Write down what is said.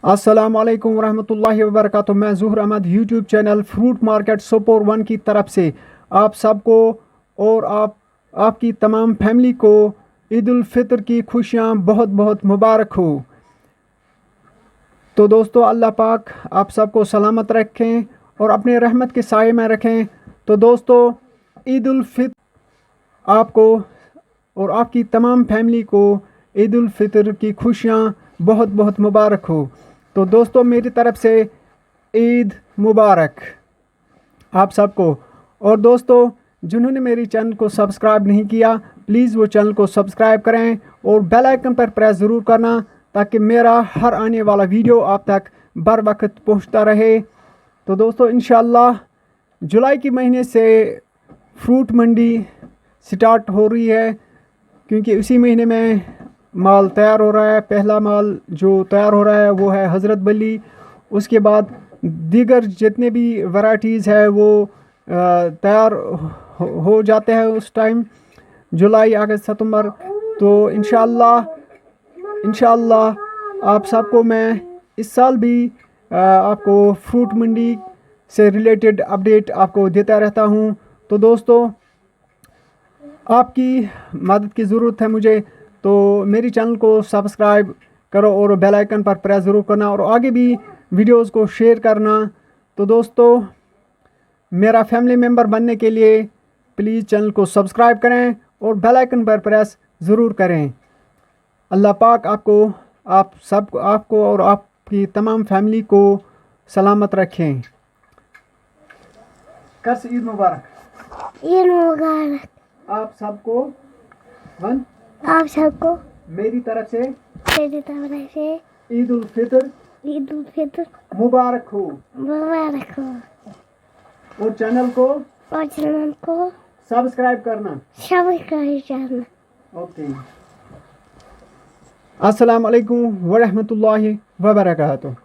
अस्सलाम वालेकुम रहमतुल्लाहि व बरकातुहू। मैं Zuhar Ahmad YouTube channel fruit market Sopore 1 की तरफ से आप सबको और आपकी तमाम फैमिली को ईद उल फितर की खुशियाँ बहुत बहुत मुबारक हो। तो दोस्तों, अल्लाह पाक आप सबको सलामत रखें और अपने रहमत के साए में रखें। तो दोस्तों, ईद उल फितर आपको और आपकी तमाम फैमिली को ईद उल फितर की खुशियाँ बहुत बहुत मुबारक हो। तो दोस्तों, मेरी तरफ से ईद मुबारक आप सबको। और दोस्तों, जिन्होंने मेरी चैनल को सब्सक्राइब नहीं किया, प्लीज़ वो चैनल को सब्सक्राइब करें और बेल आइकन पर प्रेस ज़रूर करना, ताकि मेरा हर आने वाला वीडियो आप तक बर वक्त पहुँचता रहे। तो दोस्तों, इंशाअल्लाह जुलाई के महीने से फ्रूट मंडी स्टार्ट हो रही है, क्योंकि उसी महीने में माल तैयार हो रहा है। पहला माल जो तैयार हो रहा है वो है हज़रत बली। उसके बाद दीगर जितने भी वैराइटीज़ है वो तैयार हो जाते हैं उस टाइम, जुलाई अगस्त सितंबर। तो इंशाअल्लाह आप सबको मैं इस साल भी आपको फ्रूट मंडी से रिलेटेड अपडेट आपको देता रहता हूँ। तो दोस्तों, आपकी मदद की ज़रूरत है मुझे, तो मेरी चैनल को सब्सक्राइब करो और बेल आइकन पर प्रेस ज़रूर करना और आगे भी वीडियोस को शेयर करना। तो दोस्तों, मेरा फैमिली मेम्बर बनने के लिए प्लीज़ चैनल को सब्सक्राइब करें और बेल आइकन पर प्रेस ज़रूर करें। अल्लाह पाक आपको और आपकी तमाम फैमिली को सलामत रखें। कस ईद मुबारक। ईद मुबारक आप सबको मेरी तरफ से ईद उल फितर मुबारक हो। और चैनल को सब्सक्राइब करना। ओके। अस्सलाम वालेकुम व रहमतुल्लाहि व बरकातुहू।